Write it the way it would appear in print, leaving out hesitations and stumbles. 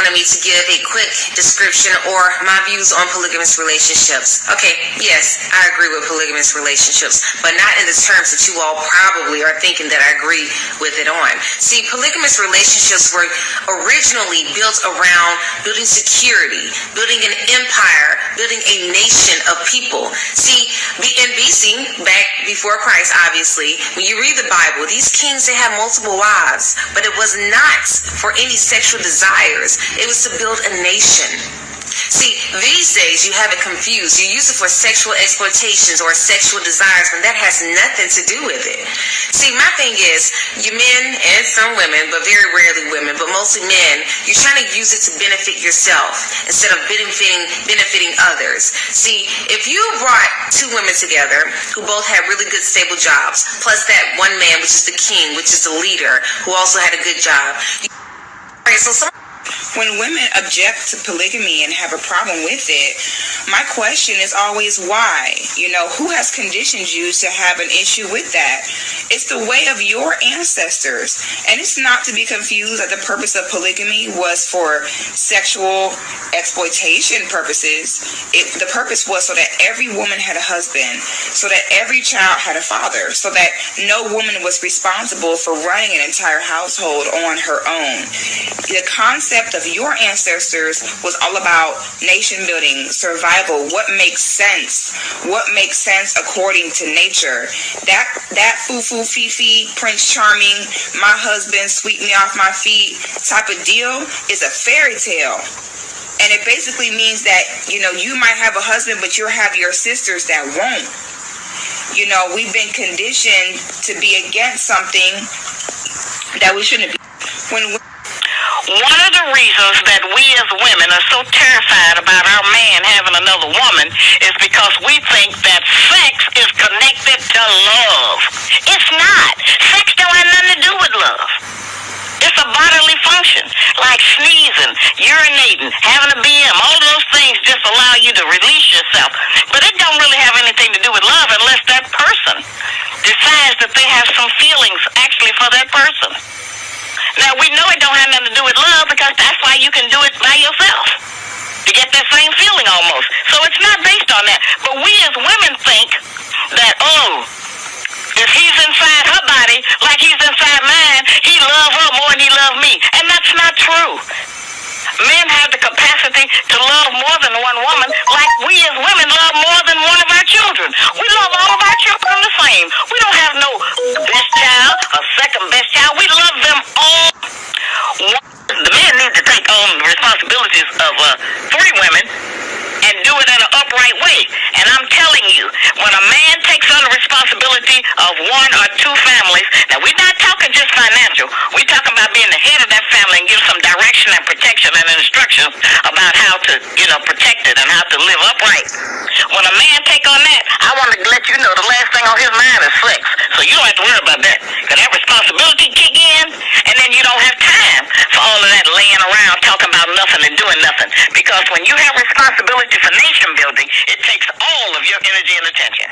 wanted me to give a quick description or my views on polygamous relationships. Okay, yes, I agree with polygamous relationships, but not in the terms that you all probably are thinking that I agree with it on. See, polygamous relationships were originally built around building security, building an empire, building a nation of people. See, in BC, back before Christ, obviously, when you read the Bible, these kings, they had multiple wives, but it was not for any sexual desires. It was to build a nation. See, these days you have it confused. You use it for sexual exploitations or sexual desires when that has nothing to do with it. See, my thing is, you men and some women, but very rarely women, but mostly men, you're trying to use it to benefit yourself instead of benefiting others. See, if you brought two women together who both had really good stable jobs, plus that one man, which is the king, which is the leader, who also had a good job. When women object to polygamy and have a problem with it, my question is always why? Who has conditioned you to have an issue with that? It's the way of your ancestors. And it's not to be confused that the purpose of polygamy was for sexual exploitation purposes. The purpose was so that every woman had a husband, so that every child had a father, so that no woman was responsible for running an entire household on her own. The concept of your ancestors was all about nation building, survival, what makes sense according to nature. That foo-foo, fifi, Prince Charming, my husband, sweep me off my feet type of deal is a fairy tale. And it basically means that, you might have a husband, but you'll have your sisters that won't. We've been conditioned to be against something that we shouldn't be. One of the reasons that we as women are so terrified about our man having another woman is because we think that sex is connected to love. It's not. Sex don't have nothing to do with love. It's a bodily function, like sneezing, urinating, having a BM. All those things just allow you to release yourself. But it don't really have anything to do with love unless that person decides that they have some feelings actually for that person. Now, we know it don't have nothing to do with love because that's why you can do it by yourself, to get that same feeling almost. So it's not based on that. But we as women think that, if he's inside her body like he's inside mine, he loves her more than he loves me. And that's not true. Men have the capacity to love more than one woman, like we as women love more than one of our children. We love all of our children the same. We don't have no best child or second best child. We love them all. The men need to take on the responsibilities of 3 women and do it in an upright way. And I'm telling you, when a man takes on the responsibility of 1 or 2 families, now we're not talking just financial. We're talking about being the head of that family and give some direction and protection and instructions about how to, protect it and how to live upright. When a man take on that, I want to let you know the last thing on his mind is sex. So you don't have to worry about that. Because that responsibility kick in, and then you don't have time for all of that laying around talking about nothing and doing nothing. Because when you have responsibility for nation building, it takes all of your energy and attention.